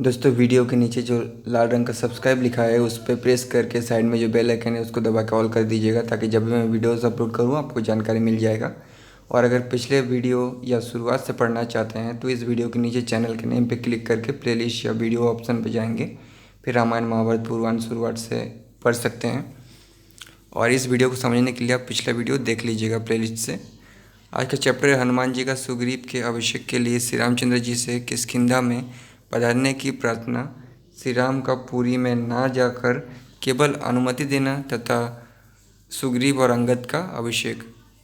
दोस्तों वीडियो के नीचे जो लाल रंग का सब्सक्राइब लिखा है उस पर प्रेस करके साइड में जो बेल आइकन है उसको दबा के ऑल कर दीजिएगा, ताकि जब भी मैं वीडियोस अपलोड करूँ आपको जानकारी मिल जाएगा। और अगर पिछले वीडियो या शुरुआत से पढ़ना चाहते हैं तो इस वीडियो के नीचे चैनल के नेम पे क्लिक करके प्लेलिस्ट या वीडियो ऑप्शन पे जाएंगे, फिर रामायण महाभारत पुराण शुरुआत से पढ़ सकते हैं। और इस वीडियो को समझने के लिए आप पिछला वीडियो देख लीजिएगा प्लेलिस्ट से। आज का चैप्टर है हनुमान जी का सुग्रीव के अभिषेक के लिए श्री रामचंद्र जी से किष्किंधा में पधारने की प्रार्थना, श्री राम का पुरी में ना जाकर केवल अनुमति देना तथा सुग्रीव और अंगद का अभिषेक।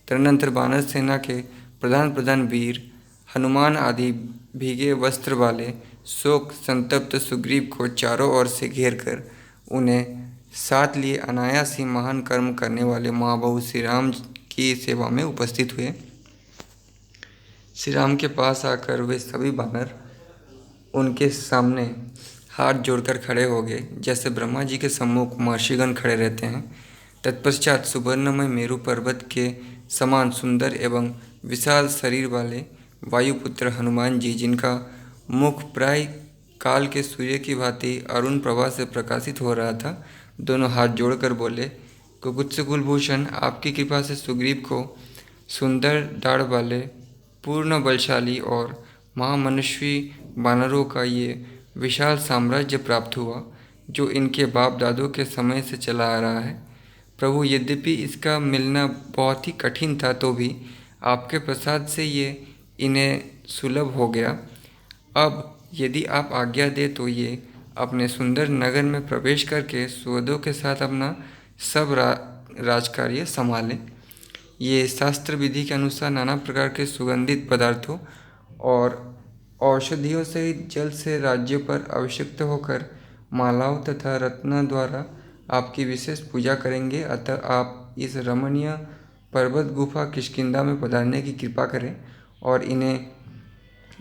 तदनंतर वानर सेना के प्रधान प्रधान वीर हनुमान आदि भीगे वस्त्र वाले शोक संतप्त सुग्रीव को चारों ओर से घेर कर उन्हें साथ लिए अनायास ही महान कर्म करने वाले महाबाहु श्री राम की सेवा में उपस्थित हुए। श्री राम के पास आकर वे सभी वानर उनके सामने हाथ जोड़कर खड़े हो गए, जैसे ब्रह्मा जी के सम्मुख महर्षिगण खड़े रहते हैं। तत्पश्चात सुवर्णमय मेरु पर्वत के समान सुंदर एवं विशाल शरीर वाले वायुपुत्र हनुमान जी, जिनका मुख प्राय काल के सूर्य की भांति अरुण प्रभा से प्रकाशित हो रहा था, दोनों हाथ जोड़कर बोले, कुकुत्स कुलभूषण, आपकी कृपा से सुग्रीव को सुंदर दाढ़ वाले पूर्ण बलशाली और महामनुष्यी वानरों का ये विशाल साम्राज्य प्राप्त हुआ, जो इनके बाप दादों के समय से चला आ रहा है। प्रभु, यद्यपि इसका मिलना बहुत ही कठिन था तो भी आपके प्रसाद से ये इन्हें सुलभ हो गया। अब यदि आप आज्ञा दे तो ये अपने सुंदर नगर में प्रवेश करके सुहृदों के साथ अपना सब राजकार्य संभालें। ये शास्त्र विधि के अनुसार नाना प्रकार के सुगंधित पदार्थों और औषधियों सहित जल से राज्यों पर अभिषिक्त होकर मालाओं तथा रत्न द्वारा आपकी विशेष पूजा करेंगे। अतः आप इस रमणीय पर्वत गुफा किष्किंधा में पधारने की कृपा करें और इन्हें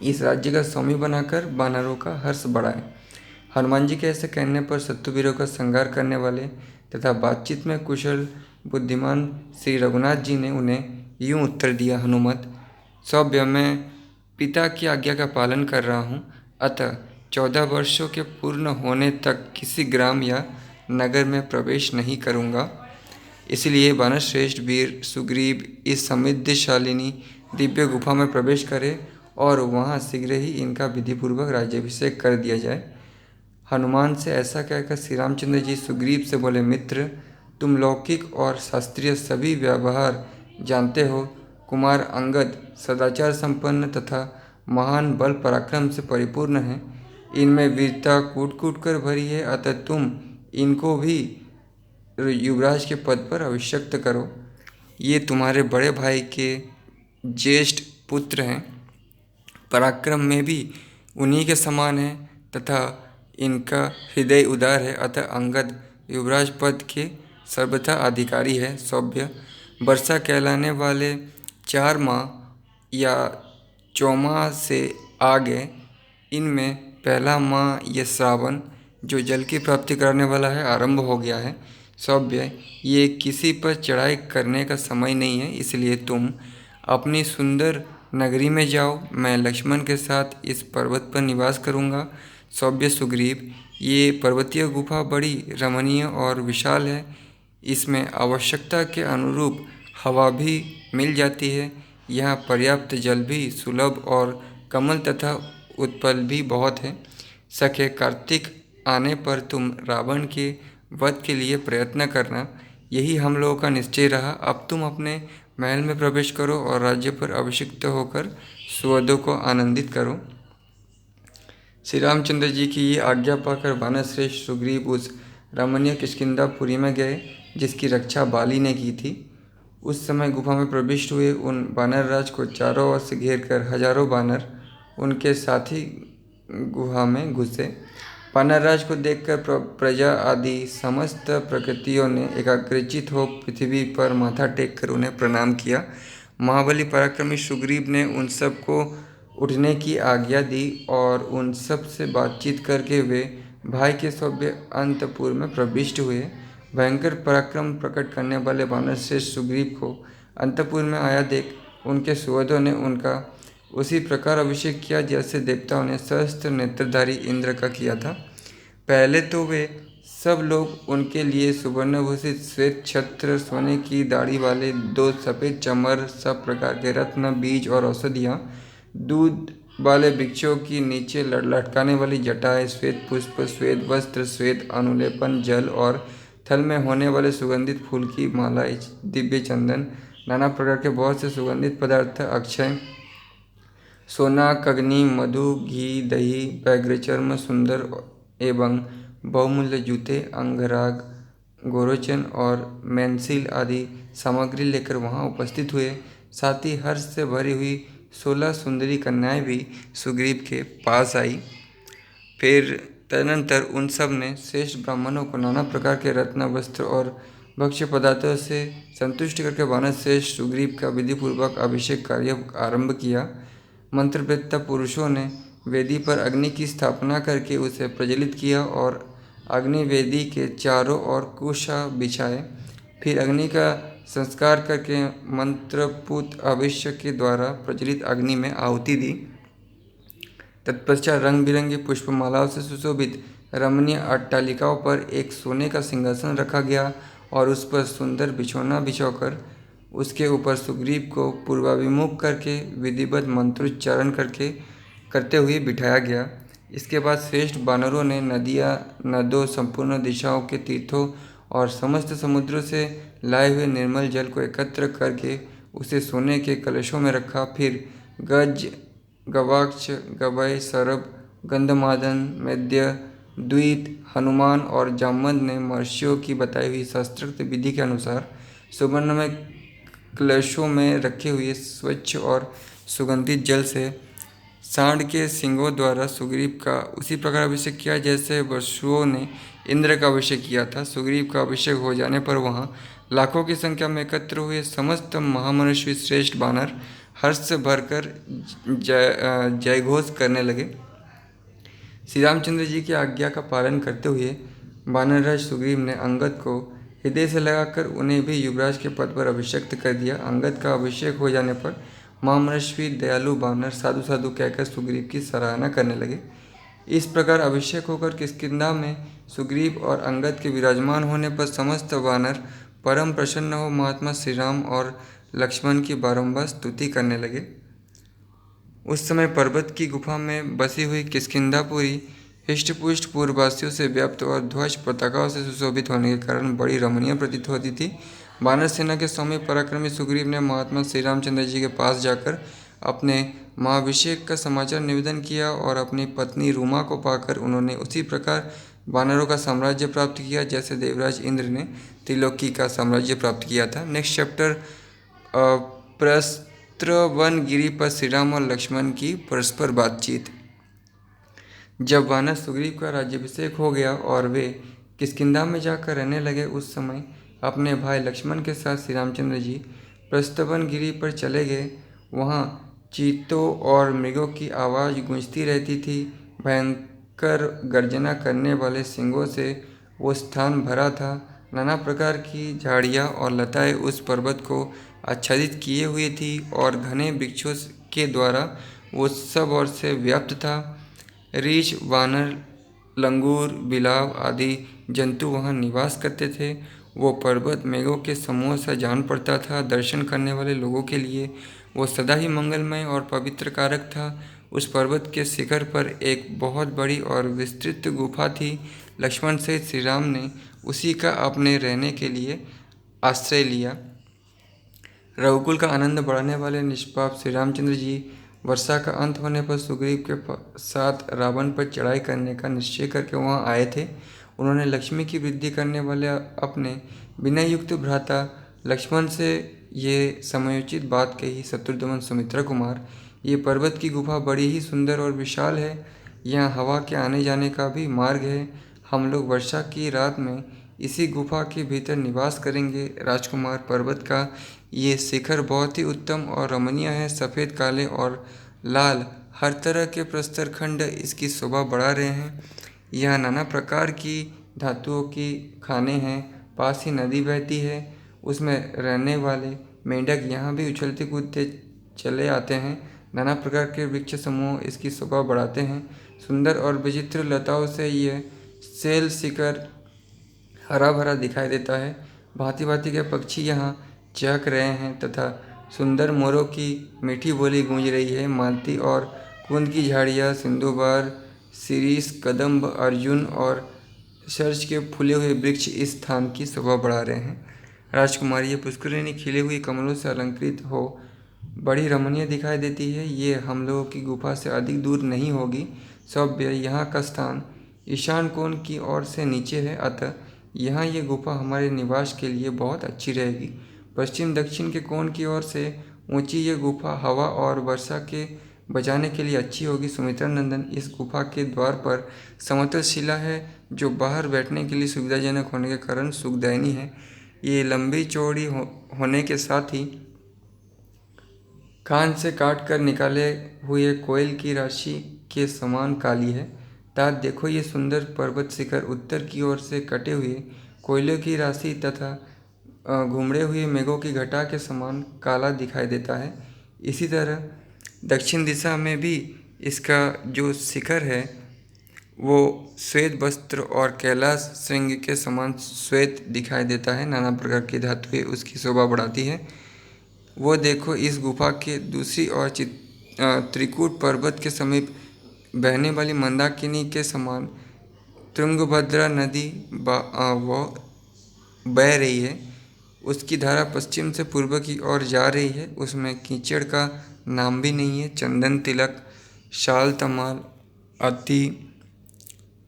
इस राज्य का स्वामी बनाकर वानरों का हर्ष बढ़ाएं। हनुमान जी के ऐसे कहने पर शत्रुवीरों का संहार करने वाले तथा बातचीत में कुशल बुद्धिमान श्री रघुनाथ जी ने उन्हें यूं उत्तर दिया, हनुमत, सौभ्य, मैं पिता की आज्ञा का पालन कर रहा हूँ, अतः 14 वर्षों के पूर्ण होने तक किसी ग्राम या नगर में प्रवेश नहीं करूँगा। इसलिए वानर श्रेष्ठ वीर सुग्रीव इस समृद्धशालिनी दिव्य गुफा में प्रवेश करे और वहाँ शीघ्र ही इनका विधिपूर्वक राज्याभिषेक कर दिया जाए। हनुमान से ऐसा कहकर श्री रामचंद्र जी सुग्रीव से बोले, मित्र, तुम लौकिक और शास्त्रीय सभी व्यवहार जानते हो। कुमार अंगद सदाचार संपन्न तथा महान बल पराक्रम से परिपूर्ण है। इनमें वीरता कूट कूट कर भरी है, अतः तुम इनको भी युवराज के पद पर अभिषिक्त करो। ये तुम्हारे बड़े भाई के ज्येष्ठ पुत्र हैं, पराक्रम में भी उन्हीं के समान है तथा इनका हृदय उदार है। अतः अंगद युवराज पद के सर्वथा अधिकारी है। सौभ्य, वर्षा कहलाने वाले 4 माह या चौमाह से आगे इनमें पहला माह या श्रावण, जो जल की प्राप्ति कराने वाला है, आरंभ हो गया है। सौभ्य, ये किसी पर चढ़ाई करने का समय नहीं है, इसलिए तुम अपनी सुंदर नगरी में जाओ। मैं लक्ष्मण के साथ इस पर्वत पर निवास करूंगा। सौभ्य सुग्रीव, ये पर्वतीय गुफा बड़ी रमणीय और विशाल है। इसमें आवश्यकता के अनुरूप हवा भी मिल जाती है। यहाँ पर्याप्त जल भी सुलभ और कमल तथा उत्पल भी बहुत है। सखे, कार्तिक आने पर तुम रावण के वध के लिए प्रयत्न करना, यही हम लोगों का निश्चय रहा। अब तुम अपने महल में प्रवेश करो और राज्य पर अभिषिक्त होकर सुहृदों को आनंदित करो। श्री रामचंद्र जी की ये आज्ञा पाकर वानर श्रेष्ठ सुग्रीव उस रमणीय किष्किंधापुरी में गए जिसकी रक्षा बाली ने की थी। उस समय गुफा में प्रविष्ट हुए उन वानर राज को चारों ओर से घेर कर हजारों वानर उनके साथी गुहा में घुसे। वानर राज को देखकर प्रजा आदि समस्त प्रकृतियों ने एकाग्रचित हो पृथ्वी पर माथा टेक कर उन्हें प्रणाम किया। महाबली पराक्रमी सुग्रीव ने उन सब को उठने की आज्ञा दी और उन सब से बातचीत करके वे भाई के सौभ्य अंतपुर में प्रविष्ट हुए। भयंकर पराक्रम प्रकट करने वाले वानर श्रेष्ठ सुग्रीव को अंतपुर में आया देख उनके सुहृदों ने उनका उसी प्रकार अभिषेक किया जैसे देवताओं ने सहस्त्र नेत्रधारी इंद्र का किया था। पहले तो वे सब लोग उनके लिए सुवर्णभूषित श्वेत छत्र, सोने की दाढ़ी वाले 2 सफ़ेद चमर, सब प्रकार के रत्न, बीज और औषधियाँ, दूध वाले वृक्षों की नीचे लटकाने वाली जटाएं, श्वेत पुष्प, श्वेत वस्त्र, श्वेत अनुलेपन, जल और थल में होने वाले सुगंधित फूल की मालाएं, दिव्य चंदन, नाना प्रकार के बहुत से सुगंधित पदार्थ, अक्षय सोना, कगनी, मधु, घी, दही, व्याघ्रचर्म, सुंदर एवं बहुमूल्य जूते, अंगराग, गोरोचन और मैनसील आदि सामग्री लेकर वहां उपस्थित हुए। साथ ही हर्ष से भरी हुई 16 सुंदरी कन्याएं भी सुग्रीव के पास आई। फिर तदनंतर उन सब ने श्रेष्ठ ब्राह्मणों को नाना प्रकार के रत्न, वस्त्र और भक्ष्य पदार्थों से संतुष्ट करके वानर श्रेष्ठ सुग्रीव का विधिपूर्वक अभिषेक कार्य आरंभ किया। मंत्रवेत्ता पुरुषों ने वेदी पर अग्नि की स्थापना करके उसे प्रज्वलित किया और अग्नि वेदी के चारों ओर कुशा बिछाए। फिर अग्नि का संस्कार करके मंत्रपूत अभिषेक के द्वारा प्रज्वलित अग्नि में आहुति दी। तत्पश्चात रंग बिरंगी पुष्पमालाओं से सुशोभित रमणीय अट्टालिकाओं पर एक सोने का सिंहासन रखा गया और उस पर सुंदर बिछौना बिछाकर उसके ऊपर सुग्रीव को पूर्वाभिमुख करके विधिवत मंत्रोच्चारण करते हुए बिठाया गया। इसके बाद श्रेष्ठ वानरों ने नदियाँ, नदों, संपूर्ण दिशाओं के तीर्थों और समस्त समुद्रों से लाए हुए निर्मल जल को एकत्र करके उसे सोने के कलशों में रखा। फिर गज, गवाक्ष, गवय, सरभ, गंधमादन, मेद्य, द्वित, हनुमान और जामवंत ने महर्षियों की बताई हुई शास्त्रोक्त विधि के अनुसार सुवर्णमय कलशों में रखे हुए स्वच्छ और सुगंधित जल से सांड के सिंगों द्वारा सुग्रीव का उसी प्रकार अभिषेक किया जैसे वसुओं ने इंद्र का अभिषेक किया था। सुग्रीव का अभिषेक हो जाने पर वहाँ लाखों की संख्या में एकत्र हुए समस्त महामनुष्य श्रेष्ठ वानर हर्ष से भरकर जयघोष करने लगे। श्री रामचंद्र जी की आज्ञा का पालन करते हुए वानरराज सुग्रीव ने अंगद को हृदय से लगाकर उन्हें भी युवराज के पद पर अभिषिक्त कर दिया। अंगद का अभिषेक हो जाने पर महामनस्वी दयालु वानर साधु साधु कहकर सुग्रीव की सराहना करने लगे। इस प्रकार अभिषेक होकर किष्किंधा में सुग्रीव और अंगद के विराजमान होने पर समस्त वानर परम प्रसन्न हो महात्मा श्री राम और लक्ष्मण की बारंबार स्तुति करने लगे। उस समय पर्वत की गुफा में बसी हुई किष्किंधापुरी हृष्टपुष्ट पूर्ववासियों से व्याप्त और ध्वज पताकाओं से सुशोभित होने के कारण बड़ी रमणीय प्रतीत होती थी। वानर सेना के सौम्य पराक्रमी सुग्रीव ने महात्मा श्री रामचंद्र जी के पास जाकर अपने महाभिषेक का समाचार निवेदन किया और अपनी पत्नी रूमा को पाकर उन्होंने उसी प्रकार वानरों का साम्राज्य प्राप्त किया जैसे देवराज इंद्र ने त्रिलोकी का साम्राज्य प्राप्त किया था। नेक्स्ट चैप्टर, प्रस्त्रवन गिरी पर श्री राम और लक्ष्मण की परस्पर बातचीत। जब वानर सुग्रीव का राज्याभिषेक हो गया और वे किष्किंधा में जाकर रहने लगे, उस समय अपने भाई लक्ष्मण के साथ श्री रामचंद्र जी प्रस्तवन गिरी पर चले गए। वहाँ चीतों और मृगों की आवाज़ गूंजती रहती थी। भयंकर गर्जना करने वाले सिंगों से वो स्थान भरा था। नाना प्रकार की झाड़ियाँ और लताएं उस पर्वत को आच्छादित किए हुए थी और घने वृक्षों के द्वारा वो सब ओर से व्याप्त था। रीछ, वानर, लंगूर, बिलाव आदि जंतु वहाँ निवास करते थे। वो पर्वत मेघों के समूह सा जान पड़ता था। दर्शन करने वाले लोगों के लिए वो सदा ही मंगलमय और पवित्र कारक था। उस पर्वत के शिखर पर एक बहुत बड़ी और विस्तृत गुफा थी। लक्ष्मण सहित श्री राम ने उसी का अपने रहने के लिए आश्रय लिया। रघुकुल का आनंद बढ़ाने वाले निष्पाप श्री रामचंद्र जी वर्षा का अंत होने पर सुग्रीव के साथ रावण पर चढ़ाई करने का निश्चय करके वहां आए थे। उन्होंने लक्ष्मी की वृद्धि करने वाले अपने विनययुक्त भ्राता लक्ष्मण से ये समयोचित बात कही। शत्रुघ्न, सुमित्रा कुमार, ये पर्वत की गुफा बड़ी ही सुंदर और विशाल है। यहाँ हवा के आने जाने का भी मार्ग है। हम लोग वर्षा की रात में इसी गुफा के भीतर निवास करेंगे। राजकुमार, पर्वत का ये शिखर बहुत ही उत्तम और रमणीय है। सफ़ेद, काले और लाल हर तरह के प्रस्तर खंड इसकी शोभा बढ़ा रहे हैं। यहाँ नाना प्रकार की धातुओं की खाने हैं। पास ही नदी बहती है, उसमें रहने वाले मेंढक यहाँ भी उछलते कूदते चले आते हैं। नाना प्रकार के वृक्ष समूह इसकी शोभा बढ़ाते हैं। सुंदर और विचित्र लताओं से यह शैल शिखर हरा भरा दिखाई देता है। भांति भांति के पक्षी यहाँ चहक रहे हैं तथा सुंदर मोरों की मीठी बोली गूंज रही है। मालती और कुंद की झाड़ियाँ, सिंधुबार, शिरीष, कदम्ब, अर्जुन और सर्च के फूले हुए वृक्ष इस स्थान की शोभा बढ़ा रहे हैं। राजकुमारी, ये पुष्करिणी खिले हुए कमलों से अलंकृत हो बड़ी रमणीय दिखाई देती है। ये हम लोगों की गुफा से अधिक दूर नहीं होगी। सौभ्य, यहाँ का स्थान ईशान कोण की ओर से नीचे है, अतः यहाँ ये गुफा हमारे निवास के लिए बहुत अच्छी रहेगी। पश्चिम दक्षिण के कोण की ओर से ऊंची ये गुफा हवा और वर्षा के बचाने के लिए अच्छी होगी। सुमित्रा नंदन, इस गुफा के द्वार पर समतल शिला है जो बाहर बैठने के लिए सुविधाजनक होने के कारण सुखदायिनी है। ये लंबी चौड़ी होने के साथ ही कान से काट कर निकाले हुए कोयल की राशि के समान काली है। तात देखो, ये सुंदर पर्वत शिखर उत्तर की ओर से कटे हुए कोयलों की राशि तथा घुमड़े हुए मेघों की घटा के समान काला दिखाई देता है। इसी तरह दक्षिण दिशा में भी इसका जो शिखर है वो श्वेत वस्त्र और कैलाश श्रृंग के समान श्वेत दिखाई देता है। नाना प्रकार की धातुएं उसकी शोभा बढ़ाती है। वो देखो, इस गुफा के दूसरी ओर त्रिकूट पर्वत के समीप बहने वाली मंदाकिनी के समान तुंगभद्रा नदी वो बह रही है। उसकी धारा पश्चिम से पूर्व की ओर जा रही है। उसमें कीचड़ का नाम भी नहीं है। चंदन तिलक, शाल तमाल, अति,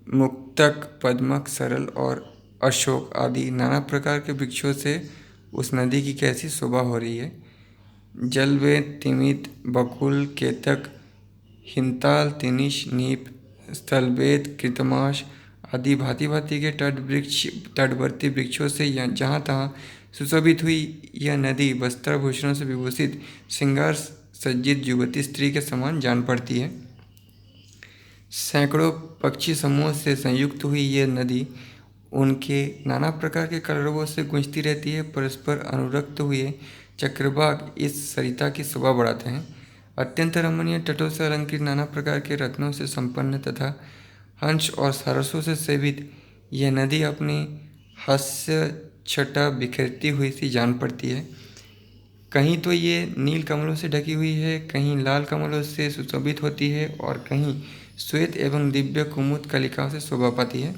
मुक्तक, पद्मक, सरल और अशोक आदि नाना प्रकार के वृक्षों से उस नदी की कैसी शोभा हो रही है। जलवेद, तिमित, बकुल, केतक, हिंताल, तिनिश, नीप, स्थलवेद, कृतमाश आदि भांति भांति के तटवर्ती वृक्षों से जहाँ तहाँ सुशोभित हुई यह नदी वस्त्राभूषणों से विभूषित श्रृंगार सज्जित युवती स्त्री के समान जान पड़ती है। सैकड़ों पक्षी समूह से संयुक्त हुई यह नदी उनके नाना प्रकार के कलरवों से गूंजती रहती है। परस्पर अनुरक्त हुए चक्रवाक इस सरिता की शोभा बढ़ाते हैं। अत्यंत रमणीय तटों से अलंकृत, नाना प्रकार के रत्नों से संपन्न तथा हंस और सारसों से सेवित यह नदी अपनी हास्य छटा बिखरती हुई सी जान पड़ती है। कहीं तो ये नील कमलों से ढकी हुई है, कहीं लाल कमलों से सुशोभित होती है और कहीं श्वेत एवं दिव्य कुमुद कलिकाओं से शोभा पाती है।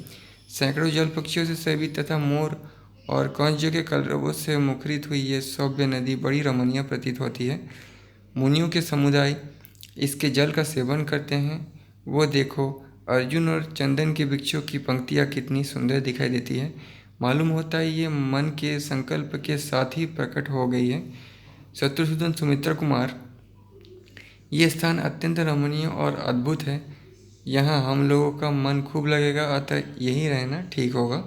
सैकड़ों जल पक्षियों से सेवित तथा मोर और कंच के कलरवों से मुखरित हुई ये सौभ्य नदी बड़ी रमणीय प्रतीत होती है। मुनियों के समुदाय इसके जल का सेवन करते हैं। वो देखो, अर्जुन और चंदन के वृक्षों की पंक्तियाँ कितनी सुंदर दिखाई देती है। मालूम होता है ये मन के संकल्प के साथ ही प्रकट हो गई है। शत्रुसूदन, सुमित्रा कुमार, ये स्थान अत्यंत रमणीय और अद्भुत है। यहाँ हम लोगों का मन खूब लगेगा, अतः यहीं रहना ठीक होगा।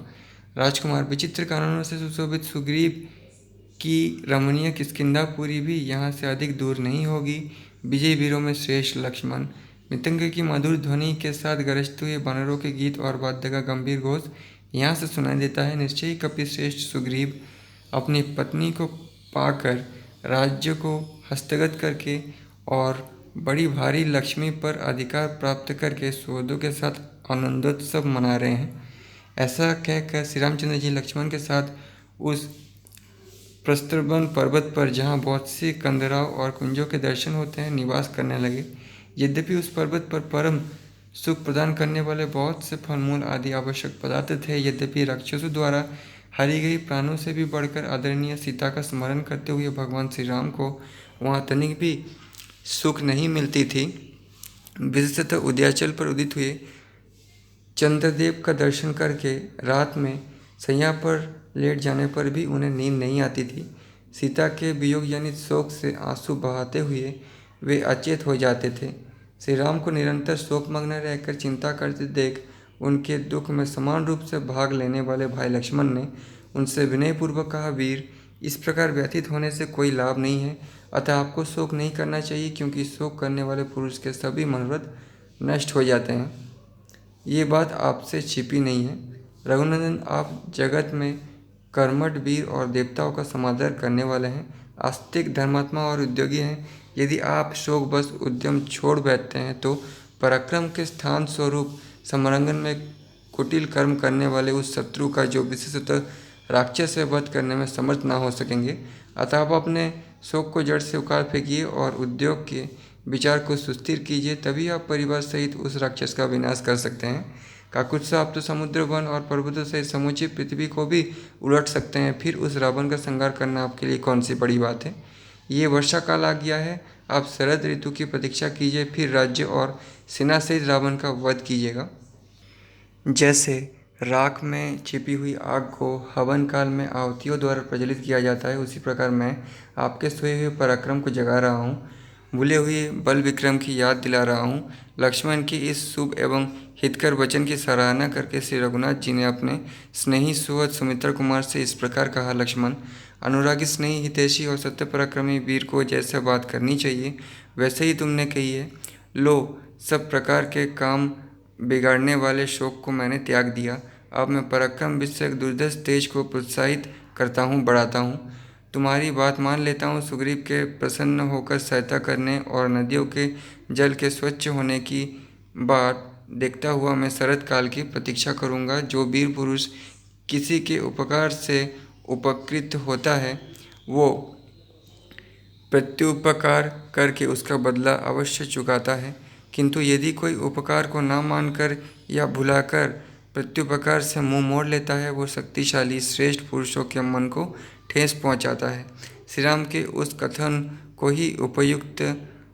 राजकुमार, विचित्र कानूनों से सुशोभित सुग्रीव की रमणीय किष्किंधापुरी भी यहाँ से अधिक दूर नहीं होगी। विजय वीरों में श्रेष्ठ लक्ष्मण, मृदंग की मधुर ध्वनि के साथ गरजते हुए वानरों के गीत और वाद्य का गंभीर घोष यहाँ से सुनाई देता है। निश्चय ही कपिश्रेष्ठ सुग्रीव अपनी पत्नी को पाकर, राज्य को हस्तगत करके और बड़ी भारी लक्ष्मी पर अधिकार प्राप्त करके सुहृदों के साथ आनंदोत्सव मना रहे हैं। ऐसा कहकर श्री रामचंद्र जी लक्ष्मण के साथ उस प्रस्तरवन पर्वत पर, जहाँ बहुत सी कंदराव और कुंजों के दर्शन होते हैं, निवास करने लगे। यद्यपि उस पर्वत पर परम सुख प्रदान करने वाले बहुत से फलमूल आदि आवश्यक पदार्थ थे, यद्यपि राक्षसों द्वारा हारी गई प्राणों से भी बढ़कर आदरणीय सीता का स्मरण करते हुए भगवान श्री राम को वहाँ तनिक भी सुख नहीं मिलती थी। विशेषतः उदयाचल पर उदित हुए चंद्रदेव का दर्शन करके रात में सैया पर लेट जाने पर भी उन्हें नींद नहीं आती थी। सीता के वियोग जनित शोक से आंसू बहाते हुए वे अचेत हो जाते थे। श्री राम को निरंतर शोकमग्न रहकर चिंता करते देख उनके दुख में समान रूप से भाग लेने वाले भाई लक्ष्मण ने उनसे विनयपूर्वक कहा, वीर, इस प्रकार व्यथित होने से कोई लाभ नहीं है, अतः आपको शोक नहीं करना चाहिए, क्योंकि शोक करने वाले पुरुष के सभी मनोरथ नष्ट हो जाते हैं। ये बात आपसे छिपी नहीं है। रघुनंदन, आप जगत में कर्मठ, वीर और देवताओं का समादर करने वाले हैं, आस्तिक, धर्मात्मा और उद्योगी हैं। यदि आप शोकवश उद्यम छोड़ बैठते हैं तो पराक्रम के स्थान स्वरूप समरांगन में कुटिल कर्म करने वाले उस शत्रु का जो विशेषतः राक्षस से वध करने में समर्थ ना हो सकेंगे। अतः आप अपने शोक को जड़ से उखाड़ फेंकिए और उद्योग के विचार को सुस्थिर कीजिए, तभी आप परिवार सहित उस राक्षस का विनाश कर सकते हैं। काकुत्सा, आप तो समुद्र, वन और पर्वतों सहित समूची पृथ्वी को भी उलट सकते हैं, फिर उस रावण का संहार करना आपके लिए कौन सी बड़ी बात है। ये वर्षा काल आ गया है, आप शरद ऋतु की प्रतीक्षा कीजिए, फिर राज्य और सेना सहित रावण का वध कीजिएगा। जैसे राख में छिपी हुई आग को हवन काल में आहुतियों द्वारा प्रज्वलित किया जाता है, उसी प्रकार मैं आपके सोए हुए पराक्रम को जगा रहा हूँ, भूले हुए बल विक्रम की याद दिला रहा हूँ। लक्ष्मण की इस शुभ एवं हितकर वचन की सराहना करके श्री रघुनाथ जी ने अपने स्नेही सुहृद सुमित्रा कुमार से इस प्रकार कहा, लक्ष्मण, अनुरागी, स्नेही, हितैषी और सत्य पराक्रमी वीर को जैसे बात करनी चाहिए वैसे ही तुमने कही है। लो, सब प्रकार के काम बिगाड़ने वाले शोक को मैंने त्याग दिया। अब मैं पराक्रम विषयक दुर्धर्ष तेज को प्रोत्साहित करता हूँ, बढ़ाता हूँ। तुम्हारी बात मान लेता हूँ। सुग्रीव के प्रसन्न होकर सहायता करने और नदियों के जल के स्वच्छ होने की बात देखता हुआ मैं शरद काल की प्रतीक्षा करूँगा। जो वीर पुरुष किसी के उपकार से उपकृत होता है वो प्रत्युपकार करके उसका बदला अवश्य चुकाता है, किंतु यदि कोई उपकार को न मानकर या भुलाकर प्रत्युपकार से मुंह मोड़ लेता है, वो शक्तिशाली श्रेष्ठ पुरुषों के मन को ठेस पहुंचाता है। श्री राम के उस कथन को ही उपयुक्त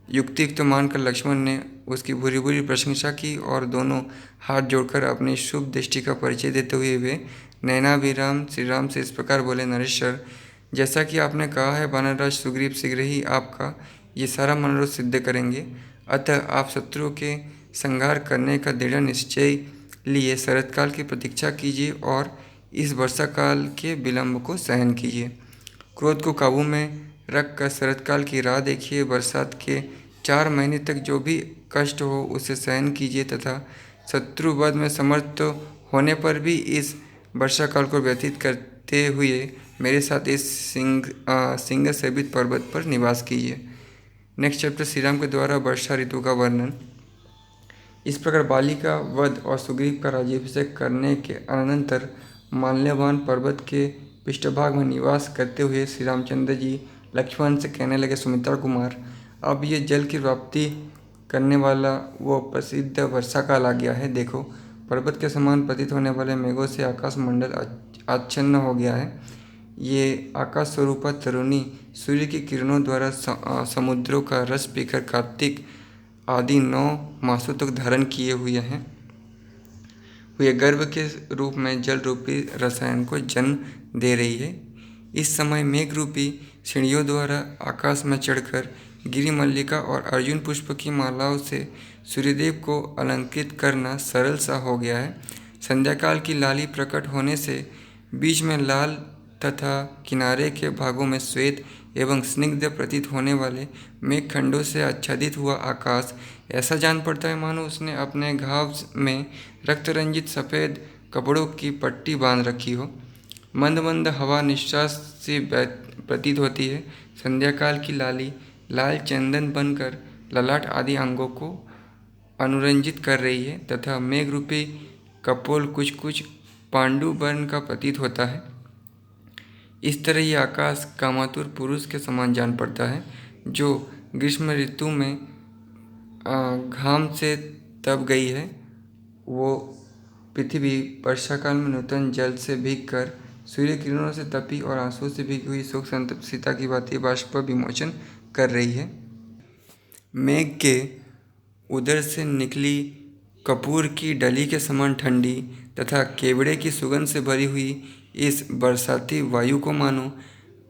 युक्तियुक्त मानकर लक्ष्मण ने उसकी बुरी बुरी प्रशंसा की और दोनों हाथ जोड़कर अपनी शुभ दृष्टि का परिचय देते हुए वे नयनाभिराम श्री राम से इस प्रकार बोले, नरेश्वर, जैसा कि आपने कहा है, वानरराज सुग्रीव शीघ्र ही आपका ये सारा मनोरथ सिद्ध करेंगे। अतः आप शत्रु के संहार करने का दृढ़ निश्चय लिए शरतकाल की प्रतीक्षा कीजिए और इस वर्षा काल के विलंब को सहन कीजिए। क्रोध को काबू में रख कर शरतकाल की राह देखिए। बरसात के 4 महीने तक जो भी कष्ट हो उसे सहन कीजिए तथा शत्रुवध में समर्थ होने पर भी इस वर्षा काल को व्यतीत करते हुए मेरे साथ इस सिंह सेवित पर्वत पर निवास कीजिए। नेक्स्ट चैप्टर, श्री राम के द्वारा वर्षा ऋतु का वर्णन। इस प्रकार बाली का वध और सुग्रीव का राज्याभिषेक करने के अनंतर माल्यवान पर्वत के पृष्ठभाग में निवास करते हुए श्री रामचंद्र जी लक्ष्मण से कहने लगे, सुमित्रा कुमार, अब ये जल की प्राप्ति करने वाला वो प्रसिद्ध वर्षा काल आ गया है। देखो, पर्वत के समान प्रतीत होने वाले मेघों से आकाश मंडल आच्छन्न हो गया है। ये आकाश स्वरूपा तरुणी सूर्य की किरणों द्वारा समुद्रों का रस पीकर कार्तिक आदि 9 मासों तक धारण किए हुए हैं। वे गर्भ के रूप में जल रूपी रसायन को जन्म दे रही है। इस समय मेघ रूपी सीढ़ियों द्वारा आकाश में चढ़कर गिरी मल्लिका और अर्जुन पुष्प की मालाओं से सूर्यदेव को अलंकृत करना सरल सा हो गया है। संध्याकाल की लाली प्रकट होने से बीच में लाल तथा किनारे के भागों में श्वेत एवं स्निग्ध प्रतीत होने वाले मेघखंडों से आच्छादित हुआ आकाश ऐसा जान पड़ता है मानो उसने अपने घाव में रक्त रंजित सफ़ेद कपड़ों की पट्टी बांध रखी हो। मंद मंद हवा निश्वास से प्रतीत होती है। संध्याकाल की लाली लाल चंदन बनकर ललाट आदि अंगों को अनुरंजित कर रही है तथा मेघ रूपी कपोल कुछ कुछ पांडु वर्ण का प्रतीत होता है। इस तरह ये आकाश कामातुर पुरुष के समान जान पड़ता है जो ग्रीष्म ऋतु में घाम से तप गई है। वो पृथ्वी वर्षा काल में नूतन जल से भीग कर सूर्य किरणों से तपी और आंसू से भीगी हुई शोक संतप्त सीता की भांति बाष्प विमोचन कर रही है। मेघ के उदर से निकली कपूर की डली के समान ठंडी तथा केवड़े की सुगंध से भरी हुई इस बरसाती वायु को मानो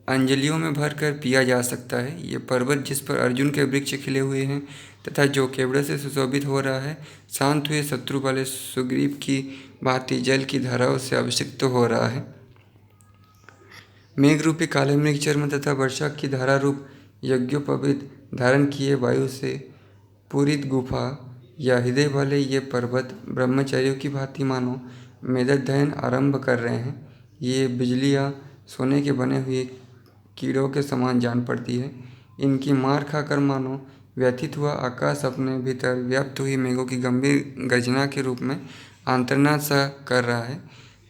अंजलियों में भरकर पिया जा सकता है। ये पर्वत जिस पर अर्जुन के वृक्ष खिले हुए हैं तथा जो केवड़े से सुशोभित हो रहा है, शांत हुए शत्रु वाले सुग्रीव की भांति जल की धाराओं से अभिषिक्त हो रहा है। मेघ रूपी काले मृग चर्म तथा वर्षा की धारा रूप यज्ञोपवीत धारण किए वायु से पूरित गुफा या हृदय वाले ये पर्वत ब्रह्मचारियों की भांति मानो मेधाध्ययन आरंभ कर रहे हैं। ये बिजलियाँ सोने के बने हुए कीड़ों के समान जान पड़ती है। इनकी मार खाकर मानो व्यथित हुआ आकाश अपने भीतर व्याप्त हुई मेघों की गंभीर गर्जना के रूप में आंतरनाद सा कर रहा है।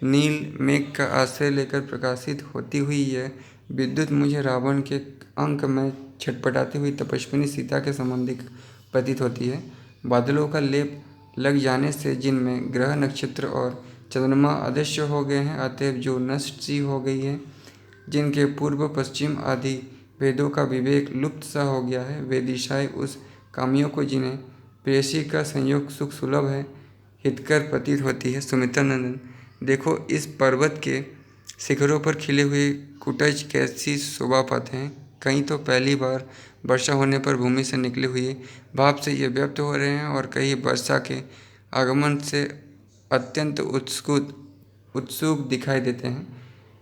नील मेघ का आश्रय लेकर प्रकाशित होती हुई यह विद्युत मुझे रावण के अंक में छटपटाती हुई तपस्विनी सीता के समान दिख प्रतीत होती है। बादलों का लेप लग जाने से जिनमें ग्रह नक्षत्र और चंद्रमा अदृश्य हो गए हैं, अतएव जो नष्ट सी हो गई है, जिनके पूर्व पश्चिम आदि वेदों का विवेक लुप्त सा हो गया है, वे दिशाएं उस कामियों को जिन्हें प्रेयसी का संयोग सुख सुलभ है हितकर प्रतीत होती है। सुमित्रा नंदन, देखो इस पर्वत के शिखरों पर खिले हुए कुटज कैसी शोभा पाते हैं। कहीं तो पहली बार वर्षा होने पर भूमि से निकले हुए भाप से ये व्यक्त हो रहे हैं और कहीं वर्षा के आगमन से अत्यंत उत्सुक दिखाई देते हैं।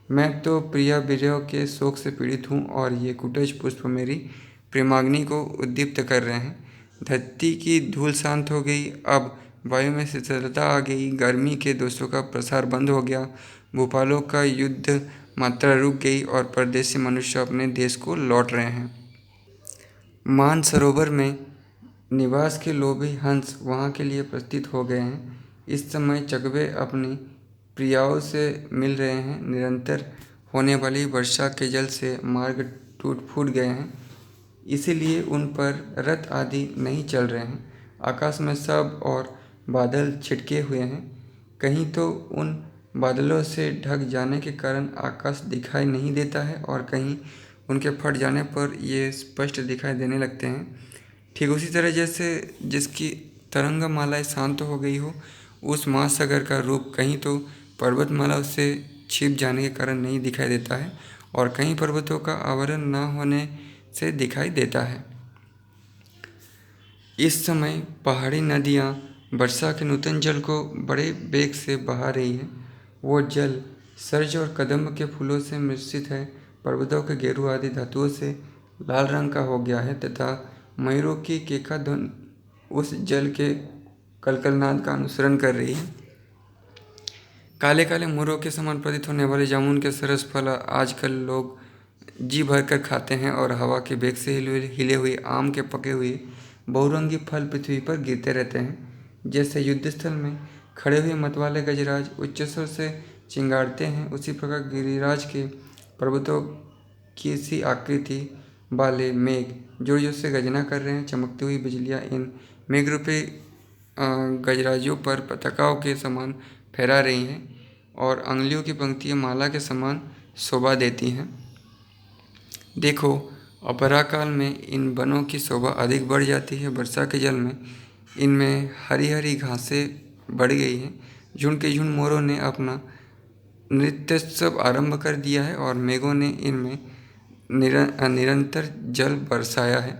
मैं तो प्रिया विरह के शोक से पीड़ित हूँ और ये कुटज पुष्प मेरी प्रेमाग्नि को उद्दीप्त कर रहे हैं। धरती की धूल शांत हो गई, अब वायु में शीतलता आ गई, गर्मी के दोषों का प्रसार बंद हो गया, भूपालों का युद्ध मात्रा रुक गई और परदेशी मनुष्य अपने देश को लौट रहे हैं। मानसरोवर में निवास के लोभी हंस वहाँ के लिए प्रस्थित हो गए हैं। इस समय चकवे अपनी प्रियाओं से मिल रहे हैं। निरंतर होने वाली वर्षा के जल से मार्ग टूट फूट गए हैं, इसीलिए उन पर रथ आदि नहीं चल रहे हैं। आकाश में सब और बादल छिटके हुए हैं। कहीं तो उन बादलों से ढक जाने के कारण आकाश दिखाई नहीं देता है और कहीं उनके फट जाने पर ये स्पष्ट दिखाई देने लगते हैं। ठीक उसी तरह जैसे जिसकी तरंगमालाएं शांत हो गई हो, उस महासागर का रूप कहीं तो पर्वतमाला से छिप जाने के कारण नहीं दिखाई देता है और कहीं पर्वतों का आवरण न होने से दिखाई देता है। इस समय पहाड़ी नदियाँ वर्षा के नूतन जल को बड़े वेग से बहा रही है। वो जल सर्ज और कदम्ब के फूलों से मिश्रित है, पर्वतों के गेरू आदि धातुओं से लाल रंग का हो गया है तथा मयूरों की केका धुन उस जल के कलकलनाद का अनुसरण कर रही है। काले काले मोरों के समान प्रतीत होने वाले जामुन के सरस फल आजकल लोग जी भर कर खाते हैं और हवा के वेग से हिले हुए आम के पके हुए बहुरंगी फल पृथ्वी पर गिरते रहते हैं। जैसे युद्धस्थल में खड़े हुए मतवाले गजराज उच्च स्वर से चिंगाड़ते हैं, उसी प्रकार गिरिराज के पर्वतों की सी आकृति वाले मेघ जोर जोर से गर्जना कर रहे हैं। चमकती हुई बिजलियाँ इन मेघ रूपी गजराजों पर पताकाओं के समान फहरा रही हैं और अंगुलियों की पंक्तियाँ माला के समान शोभा देती हैं। देखो, अपरा काल में इन वनों की शोभा अधिक बढ़ जाती है। वर्षा के जल में इनमें हरी हरी घासें बढ़ गई हैं। झुंड के झुंड मोरों ने अपना नृत्योत्सव आरंभ कर दिया है और मेघों ने इनमें निरंतर जल बरसाया है।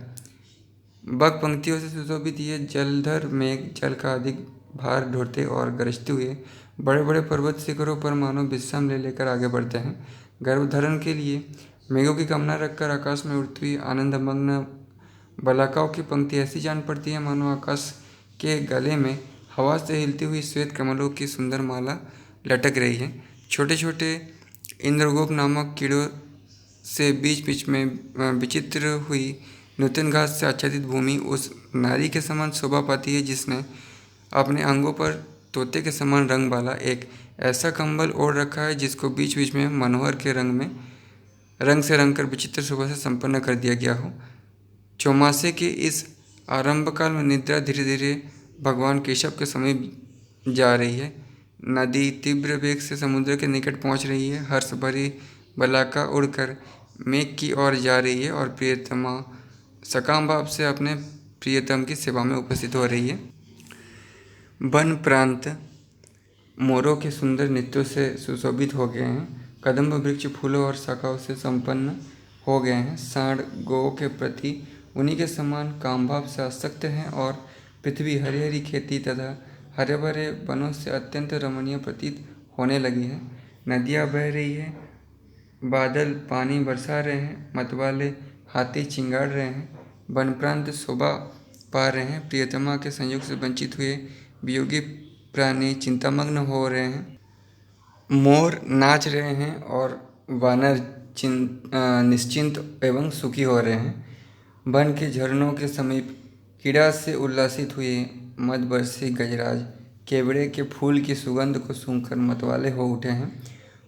बक पंक्तियों से सुशोभित ये जलधर मेघ जल का अधिक भार ढोते और गरजते हुए बड़े बड़े पर्वत शिखरों पर मानो विश्राम ले लेकर आगे बढ़ते हैं। गर्भधारण के लिए मेघों की कामना रखकर आकाश में उड़ती हुई आनंदमग्न बलाकाओं की पंक्ति ऐसी जान पड़ती है मानो आकाश के गले में हवा से हिलती हुई श्वेत कमलों की सुंदर माला लटक रही है। छोटे छोटे इंद्रगोप नामक कीड़ों से बीच बीच में विचित्र हुई नूतन घास से आच्छादित भूमि उस नारी के समान शोभा पाती है जिसने अपने अंगों पर तोते के समान रंग वाला एक ऐसा कंबल ओढ़ रखा है जिसको बीच बीच में मनोहर के रंग से रंग कर विचित्र शोभा से संपन्न कर दिया गया हो। चौमासे के इस आरंभ काल में निद्रा धीरे धीरे भगवान केशव के समीप जा रही है। नदी तीव्र वेग से समुद्र के निकट पहुंच रही है। हर्ष भरी बलाका उड़कर मेघ की ओर जा रही है और प्रियतमा सकाम भाव से अपने प्रियतम की सेवा में उपस्थित हो रही है। वन प्रांत मोरों के सुंदर नृत्यों से सुशोभित हो गए हैं। कदम्ब वृक्ष फूलों और शाखाओं से संपन्न हो गए हैं। सांड गौ के प्रति उन्हीं के समान कामभाव से आसक्त हैं और पृथ्वी हरी हरी खेती तथा हरे भरे वनों से अत्यंत रमणीय प्रतीत होने लगी है। नदियाँ बह रही है, बादल पानी बरसा रहे हैं, मतवाले हाथी चिंगाड़ रहे हैं, वन प्रांत शोभा पा रहे हैं। प्रियतमा के संयोग से वंचित हुए वियोगी प्राणी चिंतामग्न हो रहे हैं। मोर नाच रहे हैं और वानर निश्चिंत एवं सुखी हो रहे हैं। वन के झरनों के समीप क्रीड़ा से उल्लासित हुए मदवर्षी गजराज केवड़े के फूल की सुगंध को सूंघकर मतवाले हो उठे हैं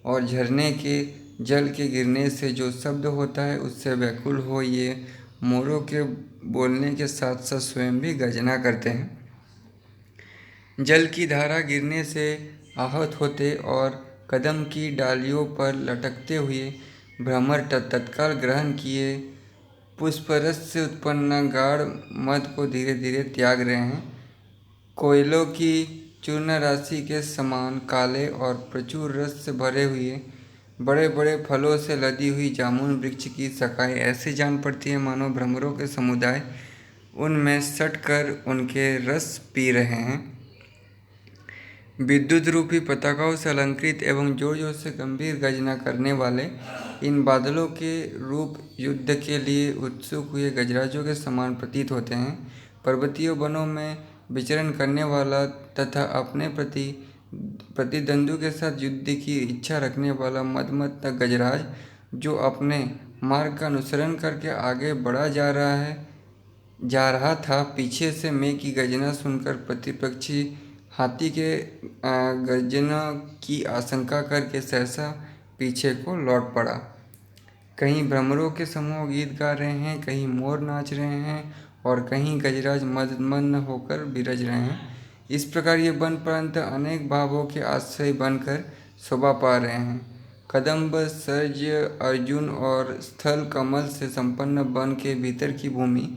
और झरने के जल के गिरने से जो शब्द होता है उससे व्याकुल हो ये मोरों के बोलने के साथ साथ स्वयं भी गर्जना करते हैं। जल की धारा गिरने से आहत होते और कदम की डालियों पर लटकते हुए भ्रमर तत्काल ग्रहण किए पुष्परस से उत्पन्न गाढ़ मद को धीरे धीरे त्याग रहे हैं। कोयलों की चूर्ण राशि के समान काले और प्रचुर रस से भरे हुए बड़े बड़े फलों से लदी हुई जामुन वृक्ष की शाखाएं ऐसे जान पड़ती है मानो भ्रमरों के समुदाय उनमें सट कर उनके रस पी रहे हैं। विद्युत रूपी पताकाओं से अलंकृत एवं जोर जोर से गंभीर गर्जना करने वाले इन बादलों के रूप युद्ध के लिए उत्सुक हुए गजराजों के समान प्रतीत होते हैं। पर्वतीय वनों में विचरण करने वाला तथा अपने प्रतिद्वंद्वी के साथ युद्ध की इच्छा रखने वाला मदमत्त गजराज जो अपने मार्ग का अनुसरण करके आगे बढ़ा जा रहा था, पीछे से मेघ की गर्जना सुनकर प्रतिपक्षी हाथी के गर्जना की आशंका करके सहसा पीछे को लौट पड़ा। कहीं भ्रमरों के समूह गीत गा रहे हैं, कहीं मोर नाच रहे हैं और कहीं गजराज मदमन्न होकर विरज रहे हैं। इस प्रकार ये वन प्रांत अनेक भावों के आश्रय बनकर शोभा पा रहे हैं। कदम्ब सर्ज अर्जुन और स्थल कमल से संपन्न वन के भीतर की भूमि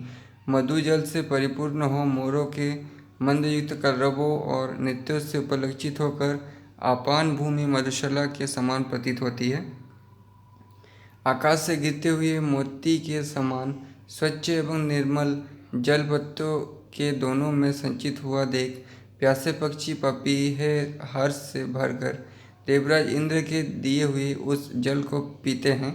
मधुजल से परिपूर्ण हो मोरों के मंदयुक्त कलरवों और नृत्यों से उपलक्षित होकर आपान भूमि मधुशाला के समान प्रतीत होती है। आकाश से गिरते हुए मोती के समान स्वच्छ एवं निर्मल जल पत्तों के दोनों में संचित हुआ देख प्यासे पक्षी पपीहे हर्ष से भरकर देवराज इंद्र के दिए हुए उस जल को पीते हैं।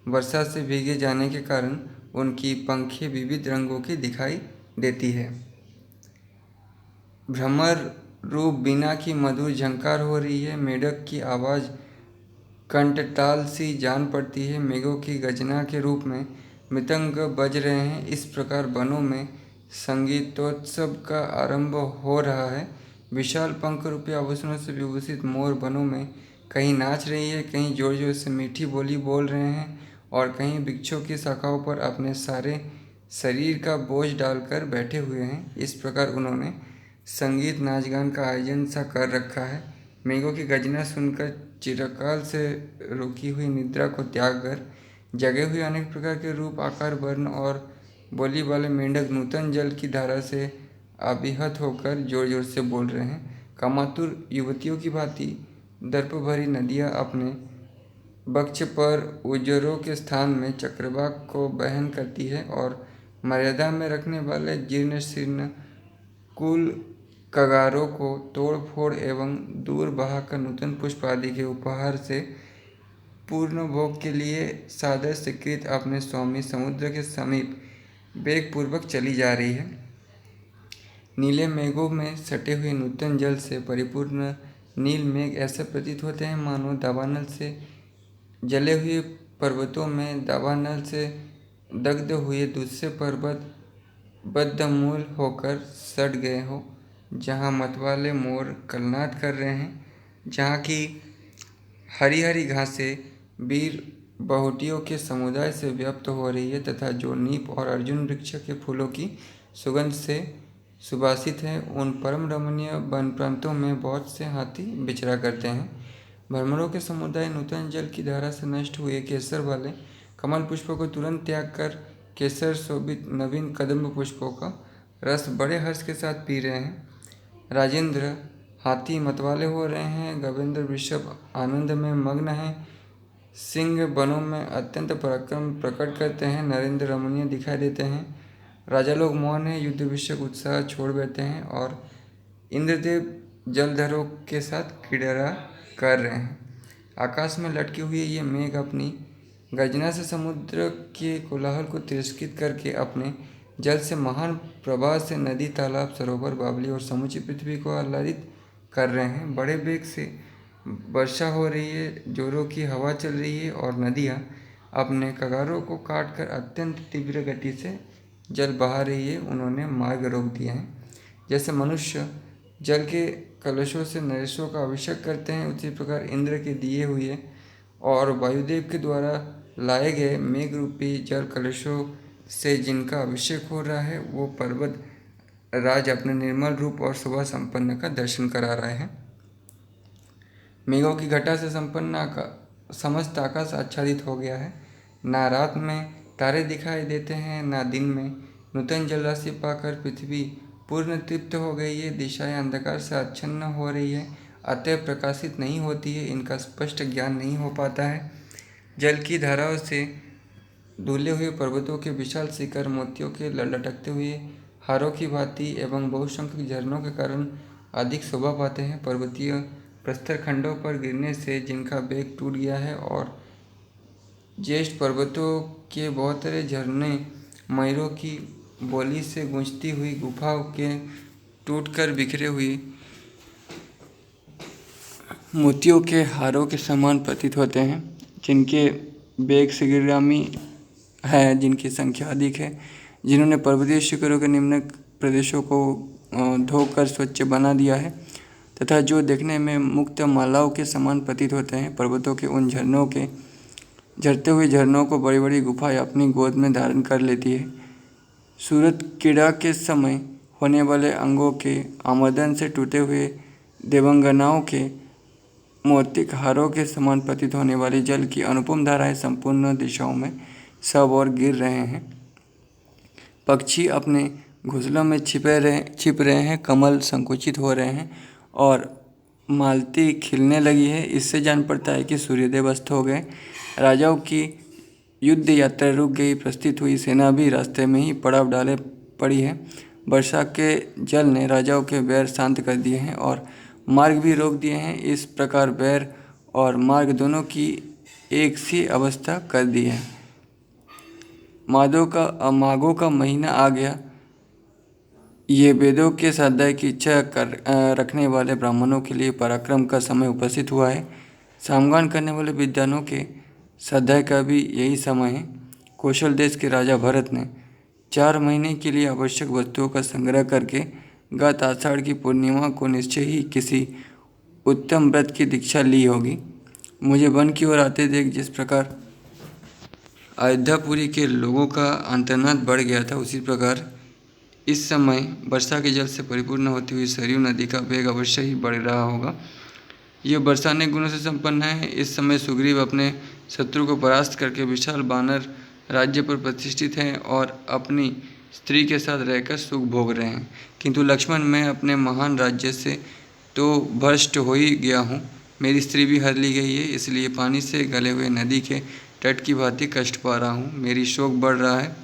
वर्षा से भीगे जाने के कारण उनकी पंखें विविध रंगों की दिखाई देती है। भ्रमर रूप बीना की मधुर झंकार हो रही है। मेढक की आवाज़ कंठताल सी जान पड़ती है। मेघों की गर्जना के रूप में मृदंग बज रहे हैं। इस प्रकार वनों में संगीतोत्सव का आरंभ हो रहा है। विशाल पंख रूपी आभूषणों से विभूषित मोर वनों में कहीं नाच रही है, कहीं जोर जोर से मीठी बोली बोल रहे हैं और कहीं वृक्षों की शाखाओं पर अपने सारे शरीर का बोझ डालकर बैठे हुए हैं। इस प्रकार उन्होंने संगीत नाच गान का आयोजन सा कर रखा है। मेघों की गर्जना सुनकर चिरकाल से रुकी हुई निद्रा को त्याग कर जगे हुए अनेक प्रकार के रूप आकार वर्ण और बोली वाले मेंढक नूतन जल की धारा से अभिहत होकर जोर जोर से बोल रहे हैं। कामातुर युवतियों की भांति दर्प भरी नदियाँ अपने वक्ष पर उजरों के स्थान में चक्रवाक को बहन करती है और मर्यादा में रखने वाले जीर्ण शीर्ण कुल कगारों को तोड़ फोड़ एवं दूर बहाकर नूतन पुष्प आदि के उपहार से पूर्ण भोग के लिए सादर स्वीकृत अपने स्वामी समुद्र के समीप वेगपूर्वक चली जा रही है। नीले मेघों में सटे हुए नूतन जल से परिपूर्ण नील मेघ ऐसे प्रतीत होते हैं मानो दावानल से जले हुए पर्वतों में दावानल से दग्ध हुए दूसरे पर्वत बद्धमूल होकर सड़ गए हो, जहाँ मतवाले मोर कलनाद कर रहे हैं, जहाँ की हरी हरी घासें वीर बहुटियों के समुदाय से व्याप्त हो रही है तथा जो नीप और अर्जुन वृक्ष के फूलों की सुगंध से सुबासित है। उन परम रमणीय वन प्रांतों में बहुत से हाथी विचरा करते हैं। भ्रमरों के समुदाय नूतन जल की धारा से नष्ट हुए केसर वाले कमल पुष्पों को तुरंत त्याग कर केसर शोभित नवीन कदम्ब पुष्पों का रस बड़े हर्ष के साथ पी रहे हैं। राजेंद्र हाथी मतवाले हो रहे हैं, गवेंद्र वृषभ आनंद में मग्न हैं, सिंह वनों में अत्यंत पराक्रम प्रकट करते हैं, नरेंद्र रमणीय दिखाई देते हैं, राजा लोग मौन हैं, युद्ध विषयक उत्साह छोड़ बैठे हैं और इंद्रदेव जलधरों के साथ क्रीड़ा कर रहे हैं। आकाश में लटके हुए ये मेघ अपनी गर्जना से समुद्र के कोलाहल को तिरस्कृत करके अपने जल से महान प्रवाह से नदी तालाब सरोवर बावली और समूची पृथ्वी को आह्लादित कर रहे हैं। बड़े वेग से वर्षा हो रही है, जोरों की हवा चल रही है और नदियाँ अपने कगारों को काटकर अत्यंत तीव्र गति से जल बहा रही है उन्होंने मार्ग रोक दिया है। जैसे मनुष्य जल के कलशों से नरेशों का अभिषेक करते हैं, उसी प्रकार इंद्र के दिए हुए और वायुदेव के द्वारा लाए गए मेघ रूपी जल कलशों से जिनका अभिषेक हो रहा है, वो पर्वत राज अपने निर्मल रूप और शोभा संपन्न का दर्शन करा रहे हैं। मेघों की घटा से संपन्न समस्त आकाश आच्छादित हो गया है। ना रात में तारे दिखाई देते हैं, ना दिन में। नूतन जलराशि पाकर पृथ्वी पूर्ण तृप्त हो गई है। दिशाएं अंधकार से आच्छन्न हो रही है, अतः प्रकाशित नहीं होती है, इनका स्पष्ट ज्ञान नहीं हो पाता है। जल की धाराओं से धुले हुए पर्वतों के विशाल शिखर मोतियों के लटकते हुए हारों की भांति एवं बहुसंख्यक झरनों के कारण अधिक शोभा पाते हैं। पर्वतीय प्रस्तर खंडों पर गिरने से जिनका वेग टूट गया है और ज्येष्ठ पर्वतों के बहुतरे झरने मयूरों की बोली से गूंजती हुई गुफाओं के टूटकर बिखरे हुए मोतियों के हारों के समान प्रतीत होते हैं, जिनके वेग शीघ्रगामी है, जिनकी संख्या अधिक है, जिन्होंने पर्वतीय शिखरों के निम्न प्रदेशों को धोकर स्वच्छ बना दिया है तथा जो देखने में मुक्त मालाओं के समान प्रतीत होते हैं। पर्वतों के उन झरनों के झरते हुए झरनों को बड़ी बड़ी गुफाएं अपनी गोद में धारण कर लेती है। सूरत क्रीड़ा के समय होने वाले अंगों के आमोदन से टूटे हुए देवांगनाओं के मोतिक हारों के समान प्रतीत होने वाली जल की अनुपम धाराएं संपूर्ण दिशाओं में सब ओर गिर रहे हैं। पक्षी अपने घोंसलों में छिप रहे हैं, कमल संकुचित हो रहे हैं और मालती खिलने लगी है। इससे जान पड़ता है कि सूर्योदय अस्त हो गए। राजाओं की युद्ध यात्रा रुक गई, प्रस्तुत हुई सेना भी रास्ते में ही पड़ाव डाले पड़ी है। वर्षा के जल ने राजाओं के बैर शांत कर दिए हैं और मार्ग भी रोक दिए हैं। इस प्रकार बैर और मार्ग दोनों की एक सी अवस्था कर दी है। माघों का महीना आ गया। ये वेदों के स्वाध्याय की इच्छा रखने वाले ब्राह्मणों के लिए पराक्रम का समय उपस्थित हुआ है। सामगान करने वाले विद्वानों के स्वाध्याय का भी यही समय है। कौशल देश के राजा भरत ने 4 महीने के लिए आवश्यक वस्तुओं का संग्रह करके गत आषाढ़ की पूर्णिमा को निश्चय ही किसी उत्तम व्रत की दीक्षा ली होगी। मुझे वन की ओर आते देख जिस प्रकार अयोध्यापुरी के लोगों का अंतर्नाद बढ़ गया था, उसी प्रकार इस समय वर्षा के जल से परिपूर्ण होती हुई सरयू नदी का वेग अवश्य ही बढ़ रहा होगा। यह वर्षा अनेक गुणों से संपन्न है। इस समय सुग्रीव अपने शत्रु को परास्त करके विशाल वानर राज्य पर प्रतिष्ठित हैं और अपनी स्त्री के साथ रहकर सुख भोग रहे हैं। किंतु लक्ष्मण, मैं अपने महान राज्य से तो भ्रष्ट हो ही गया हूँ, मेरी स्त्री भी हर ली गई है, इसलिए पानी से गले हुए नदी के तट की भांति कष्ट पा रहा हूँ। मेरी शोक बढ़ रहा है,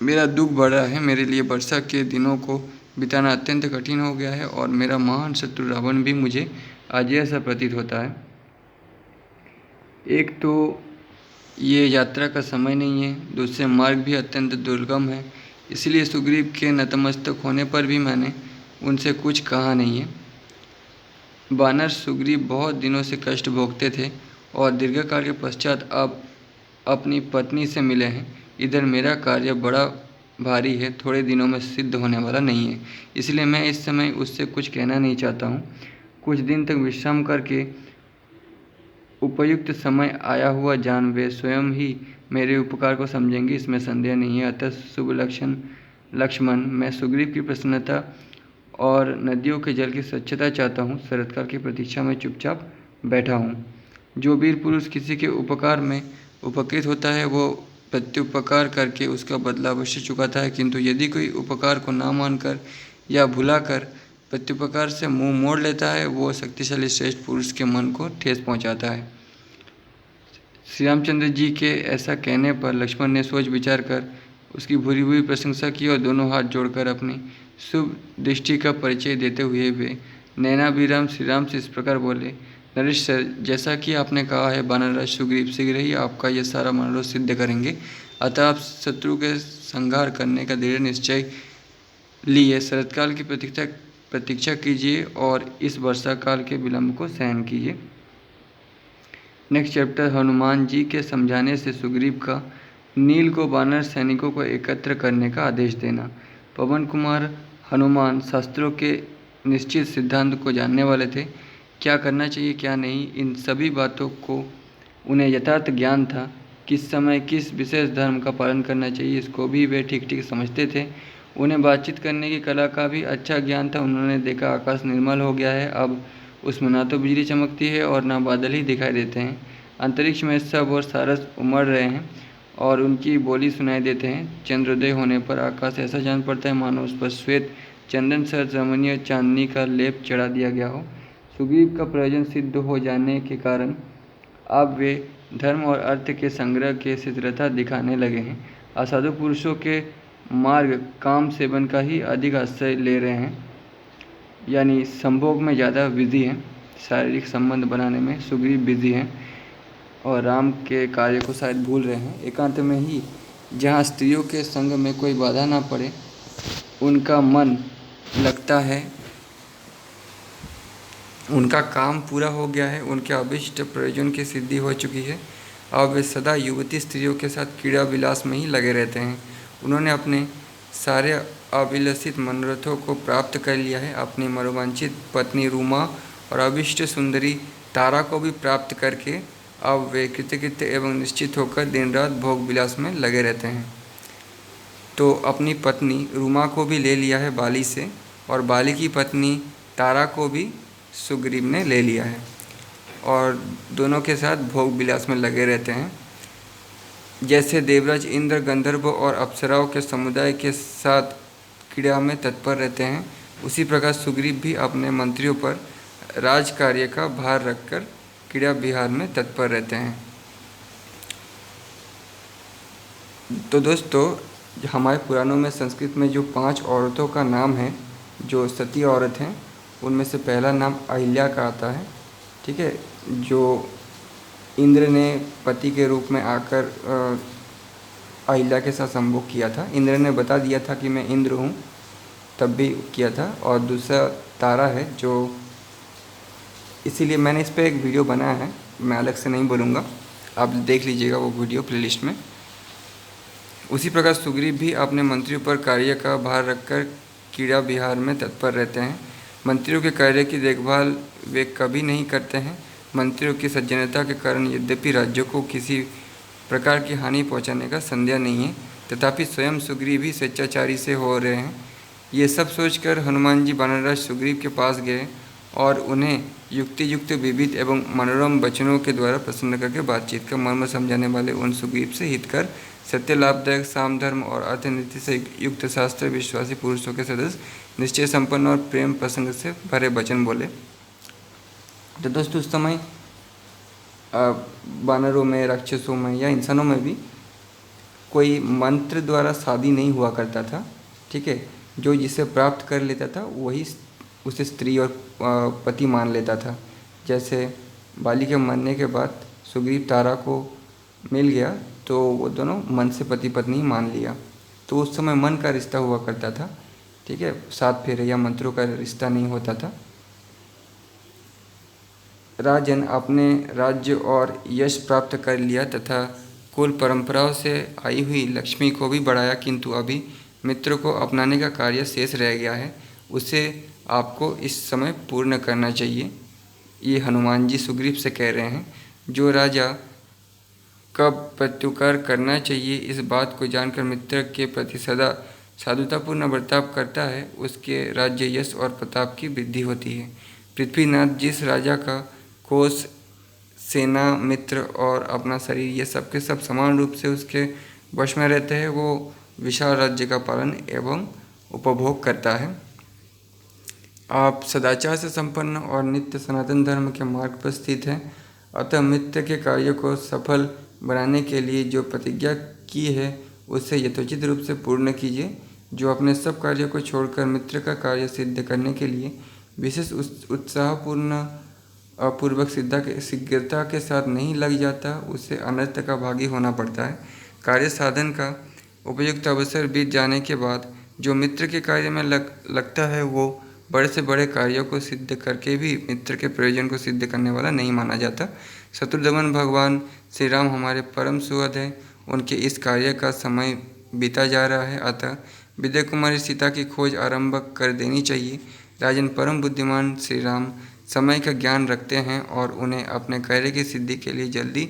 मेरा दुख बढ़ रहा है। मेरे लिए वर्षा के दिनों को बिताना अत्यंत कठिन हो गया है और मेरा महान शत्रु रावण भी मुझे अजय सा प्रतीत होता है। एक तो ये यात्रा का समय नहीं है, दूसरे मार्ग भी अत्यंत दुर्गम है, इसलिए सुग्रीव के नतमस्तक होने पर भी मैंने उनसे कुछ कहा नहीं है। वानर सुग्रीव बहुत दिनों से कष्ट भोगते थे और दीर्घकाल के पश्चात अब अपनी पत्नी से मिले हैं। इधर मेरा कार्य बड़ा भारी है, थोड़े दिनों में सिद्ध होने वाला नहीं है, इसलिए मैं इस समय उससे कुछ कहना नहीं चाहता हूँ। कुछ दिन तक विश्राम करके उपयुक्त समय आया हुआ जान वे स्वयं ही मेरे उपकार को समझेंगे, इसमें संदेह नहीं है। अतः शुभ लक्ष्मण, मैं सुग्रीव की प्रसन्नता और नदियों के जल की स्वच्छता चाहता हूँ। शरतकाल की प्रतीक्षा में चुपचाप बैठा हूँ। जो वीर पुरुष किसी के उपकार में उपकृत होता है, वो प्रत्युपकार करके उसका बदला अवश्य चुकाता है, किंतु यदि कोई उपकार को ना मानकर या भुलाकर प्रत्युपकार से मुंह मोड़ लेता है, वो शक्तिशाली श्रेष्ठ पुरुष के मन को ठेस पहुंचाता है। श्री रामचंद्र जी के ऐसा कहने पर लक्ष्मण ने सोच विचार कर उसकी भूरी भूरी प्रशंसा की और दोनों हाथ जोड़कर अपनी शुभ दृष्टि का परिचय देते हुए वे नैनाभिराम श्री राम से इस प्रकार बोले। नरेश सर, जैसा कि आपने कहा है, वानरराज सुग्रीव शीघ्र ही आपका यह सारा मनोरथ सिद्ध करेंगे, अतः आप शत्रु के संहार करने का दृढ़ निश्चय लिए शरतकाल की प्रतीक्षा कीजिए और इस वर्षा काल के विलंब को सहन कीजिए। नेक्स्ट चैप्टर, हनुमान जी के समझाने से सुग्रीव का नील को वानर सैनिकों को एकत्र करने का आदेश देना। पवन कुमार हनुमान शास्त्रों के निश्चित सिद्धांत को जानने वाले थे। क्या करना चाहिए क्या नहीं, इन सभी बातों को उन्हें यथार्थ ज्ञान था। किस समय किस विशेष धर्म का पालन करना चाहिए इसको भी वे ठीक ठीक समझते थे। उन्हें बातचीत करने की कला का भी अच्छा ज्ञान था। उन्होंने देखा आकाश निर्मल हो गया है, अब उसमें ना तो बिजली चमकती है और ना बादल ही दिखाई देते हैं। अंतरिक्ष में सब और सारस उमड़ रहे हैं और उनकी बोली सुनाई देते हैं। चंद्रोदय होने पर आकाश ऐसा जान पड़ता है मानो उस पर श्वेत चंदन सर रमणीय चांदनी का लेप चढ़ा दिया गया हो। सुग्रीव का प्रयोजन सिद्ध हो जाने के कारण अब वे धर्म और अर्थ के संग्रह के शीघ्रता दिखाने लगे हैं। असाधु पुरुषों के मार्ग काम सेवन का ही अधिक आश्रय ले रहे हैं, यानी संभोग में ज़्यादा बिजी हैं। शारीरिक संबंध बनाने में सुग्रीव बिजी हैं और राम के कार्य को शायद भूल रहे हैं। एकांत में ही जहाँ स्त्रियों के संग में कोई बाधा ना पड़े उनका मन लगता है उनका काम पूरा हो गया है, उनके अभिष्ट प्रयोजन की सिद्धि हो चुकी है। अब वे सदा युवती स्त्रियों के साथ क्रीड़ा विलास में ही लगे रहते हैं। उन्होंने अपने सारे अभिलषित मनोरथों को प्राप्त कर लिया है। अपनी मनोवांछित पत्नी रूमा और अभिष्ट सुंदरी तारा को भी प्राप्त करके अब वे कृतकृत्य एवं निश्चित होकर दिन रात भोग विलास में लगे रहते हैं। तो अपनी पत्नी रूमा को भी ले लिया है बाली से, और बाली की पत्नी तारा को भी सुग्रीव ने ले लिया है और दोनों के साथ भोग विलास में लगे रहते हैं। जैसे देवराज इंद्र गंधर्व और अप्सराओं के समुदाय के साथ क्रीड़ा में तत्पर रहते हैं, उसी प्रकार सुग्रीव भी अपने मंत्रियों पर राज कार्य का भार रखकर क्रीड़ा विहार में तत्पर रहते हैं। तो दोस्तों, हमारे पुराणों में संस्कृत में जो 5 औरतों का नाम है जो सती औरत हैं, उनमें से पहला नाम अहिल्या का आता है। ठीक है, जो इंद्र ने पति के रूप में आकर अहिल्या के साथ संभोग किया था। इंद्र ने बता दिया था कि मैं इंद्र हूँ, तब भी किया था। और दूसरा तारा है, जो इसीलिए मैंने इस पर एक वीडियो बनाया है, मैं अलग से नहीं बोलूँगा, आप देख लीजिएगा वो वीडियो प्लेलिस्ट में। उसी प्रकार सुग्रीव भी अपने मंत्रियों पर कार्य का भार रखकर क्रीड़ा विहार में तत्पर रहते हैं। मंत्रियों के कार्य की देखभाल वे कभी नहीं करते हैं। मंत्रियों की सज्जनता के कारण यद्यपि राज्यों को किसी प्रकार की हानि पहुंचाने का संदेह नहीं है, तथापि स्वयं सुग्रीव ही स्वेच्छाचारी से हो रहे हैं। ये सब सोचकर हनुमान जी वानरराज सुग्रीव के पास गए और उन्हें युक्ति युक्त विविध एवं मनोरम वचनों के द्वारा प्रसन्न करके बातचीत का मर्म समझाने वाले उन सुग्रीव से हित कर सत्य लाभदायक साम धर्म और अर्थनीति से युक्त शास्त्र विश्वासी पुरुषों के सदस्य निश्चय संपन्न और प्रेम प्रसंग से भरे वचन बोले। तो दोस्तों, उस समय वानरों में, राक्षसों में या इंसानों में भी कोई मंत्र द्वारा शादी नहीं हुआ करता था। ठीक है, जो जिसे प्राप्त कर लेता था वही उसे स्त्री और पति मान लेता था। जैसे बाली के मरने के बाद सुग्रीव तारा को मिल गया तो वो दोनों मन से पति पत्नी मान लिया। तो उस समय मन का रिश्ता हुआ करता था। ठीक है, 7 फेरे या मंत्रों का रिश्ता नहीं होता था। राजन अपने राज्य और यश प्राप्त कर लिया तथा कुल परंपराओं से आई हुई लक्ष्मी को भी बढ़ाया, किंतु अभी मित्र को अपनाने का कार्य शेष रह गया है, उसे आपको इस समय पूर्ण करना चाहिए। ये हनुमान जी सुग्रीव से कह रहे हैं। जो राजा कब प्रत्युत्तर करना चाहिए इस बात को जानकर मित्र के प्रति सदा साधुतापूर्ण बर्ताव करता है, उसके राज्य यश और प्रताप की वृद्धि होती है। पृथ्वीनाथ जिस राजा का कोष, सेना, मित्र और अपना शरीर ये सब के सब समान रूप से उसके वश में रहते हैं, वो विशाल राज्य का पालन एवं उपभोग करता है। आप सदाचार से संपन्न और नित्य सनातन धर्म के मार्ग पर स्थित हैं, अतः मित्र के कार्य को सफल बनाने के लिए जो प्रतिज्ञा की है उसे यथोचित रूप से पूर्ण कीजिए। जो अपने सब कार्यों को छोड़कर मित्र का कार्य सिद्ध करने के लिए विशेष उत्साहपूर्ण पूर्वक शीघ्रता के साथ नहीं लग जाता, उसे अनर्थ का भागी होना पड़ता है। कार्य साधन का उपयुक्त अवसर बीत जाने के बाद जो मित्र के कार्य में लगता है वो बड़े से बड़े कार्यों को सिद्ध करके भी मित्र के प्रयोजन को सिद्ध करने वाला नहीं माना जाता। शत्रुदमन भगवान श्री राम हमारे परम सुहृद हैं, उनके इस कार्य का समय बीता जा रहा है, अतः विद्या कुमारी सीता की खोज आरंभ कर देनी चाहिए। राजन, परम बुद्धिमान श्री राम समय का ज्ञान रखते हैं और उन्हें अपने कार्य की सिद्धि के लिए जल्दी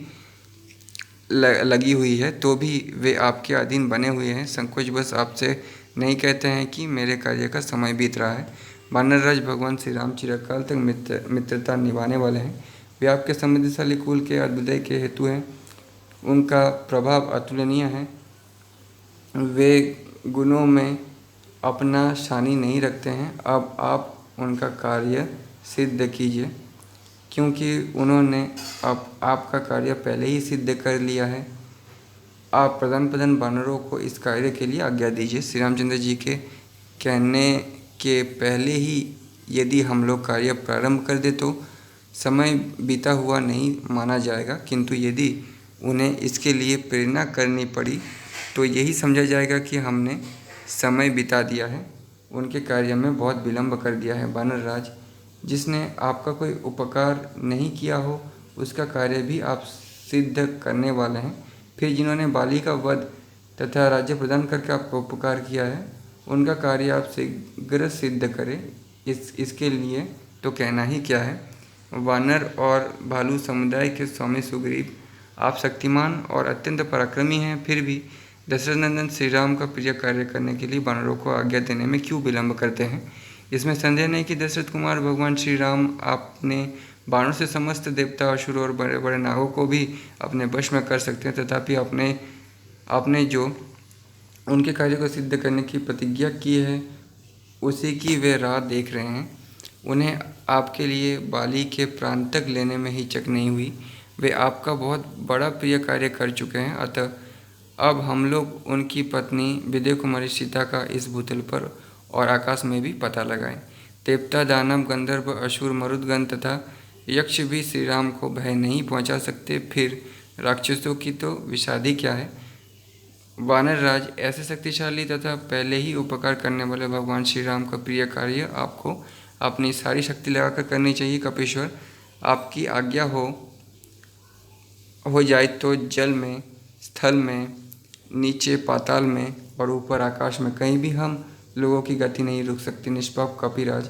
लगी हुई है, तो भी वे आपके अधीन बने हुए हैं। संकोच बस आपसे नहीं कहते हैं कि मेरे कार्य का समय बीत रहा है। वानरराज भगवान श्री राम चिरकाल तक मित्रता निभाने वाले हैं। वे आपके समृद्धशाली कुल के अभ्युदय के हेतु हैं। उनका प्रभाव अतुलनीय है। वे गुणों में अपना शानी नहीं रखते हैं। अब आप उनका कार्य सिद्ध कीजिए, क्योंकि उन्होंने अब आपका कार्य पहले ही सिद्ध कर लिया है। आप प्रधान वानरों को इस कार्य के लिए आज्ञा दीजिए। श्री रामचंद्र जी के कहने के पहले ही यदि हम लोग कार्य प्रारंभ कर दे तो समय बीता हुआ नहीं माना जाएगा, किंतु यदि उन्हें इसके लिए प्रेरणा करनी पड़ी तो यही समझा जाएगा कि हमने समय बिता दिया है, उनके कार्य में बहुत विलंब कर दिया है। वानरराज, जिसने आपका कोई उपकार नहीं किया हो उसका कार्य भी आप सिद्ध करने वाले हैं। फिर जिन्होंने बाली का वध तथा राज्य प्रदान करके आपको उपकार किया है उनका कार्य आप शीघ्र सिद्ध करें। इसके लिए तो कहना ही क्या है। वानर और भालू समुदाय के स्वामी सुग्रीव, आप शक्तिमान और अत्यंत पराक्रमी हैं, फिर भी दशरथ नंदन श्री राम का प्रिय कार्य करने के लिए वानरों को आज्ञा देने में क्यों विलंब करते हैं। इसमें संदेह नहीं कि दशरथ कुमार भगवान श्री राम आपने बाणों से समस्त देवता, असुर और बड़े बड़े नागों को भी अपने वश में कर सकते हैं, तथापि आपने जो उनके कार्य को सिद्ध करने की प्रतिज्ञा की है उसी की वे राह देख रहे हैं। उन्हें आपके लिए बाली के प्राण तक लेने में हिचक नहीं हुई। वे आपका बहुत बड़ा प्रिय कार्य कर चुके हैं, अतः अब हम लोग उनकी पत्नी विद्या कुमारी सीता का इस भूतल पर और आकाश में भी पता लगाएं। देवता, दानव, गंधर्व, असुर, मरुदगण तथा यक्ष भी श्री राम को भय नहीं पहुंचा सकते, फिर राक्षसों की तो विषादी क्या है। वानरराज, ऐसे शक्तिशाली तथा पहले ही उपकार करने वाले भगवान श्री राम का प्रिय कार्य आपको अपनी सारी शक्ति लगाकर करनी चाहिए। कपीश्वर, आपकी आज्ञा हो जाए तो जल में, स्थल में, नीचे पाताल में और ऊपर आकाश में कहीं भी हम लोगों की गति नहीं रुक सकती। निष्पाप कपिराज,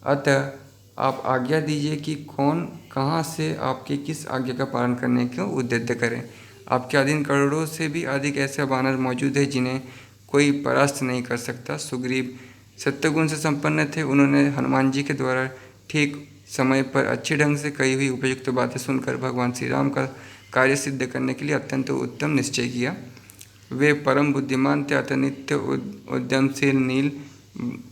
अतः आप आज्ञा दीजिए कि कौन कहाँ से आपकी किस आज्ञा का पालन करने को उद्यत करें। आपके अधीन करोड़ों से भी अधिक ऐसे वानर मौजूद हैं जिन्हें कोई परास्त नहीं कर सकता। सुग्रीव सत्वगुण से संपन्न थे। उन्होंने हनुमान जी के द्वारा ठीक समय पर अच्छे ढंग से कही हुई उपयुक्त बातें सुनकर भगवान श्री राम का कार्य सिद्ध करने के लिए अत्यंत उत्तम निश्चय किया। वे परम बुद्धिमान थे, अतः नित्य उद्यमशील नील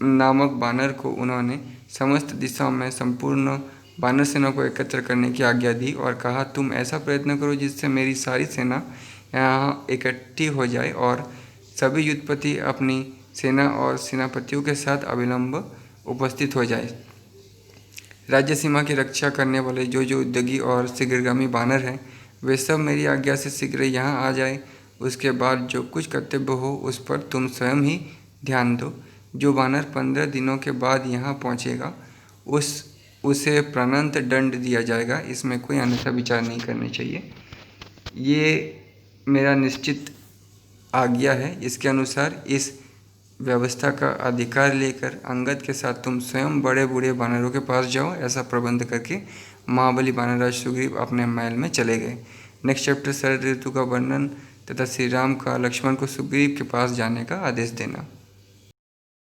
नामक बानर को उन्होंने समस्त दिशाओं में संपूर्ण वानर सेना को एकत्र करने की आज्ञा दी और कहा, तुम ऐसा प्रयत्न करो जिससे मेरी सारी सेना यहाँ इकट्ठी हो जाए और सभी युद्धपति अपनी सेना और सेनापतियों के साथ अविलंब उपस्थित हो जाए। राज्य सीमा की रक्षा करने वाले जो उद्योगी और शीघ्रगामी बानर हैं वे सब मेरी आज्ञा से शीघ्र यहाँ आ जाए। उसके बाद जो कुछ कर्तव्य हो उस पर तुम स्वयं ही ध्यान दो। जो वानर 15 दिनों के बाद यहाँ पहुँचेगा उसे प्राणांत दंड दिया जाएगा। इसमें कोई अन्यथा विचार नहीं करनी चाहिए। ये मेरा निश्चित आज्ञा है। इसके अनुसार इस व्यवस्था का अधिकार लेकर अंगद के साथ तुम स्वयं बड़े बूढ़े वानरों के पास जाओ। ऐसा प्रबंध करके महाबली वानरराज सुग्रीव अपने महल में चले गए। नेक्स्ट चैप्टर शरद ऋतु का वर्णन तथा श्री राम का लक्ष्मण को सुग्रीव के पास जाने का आदेश देना।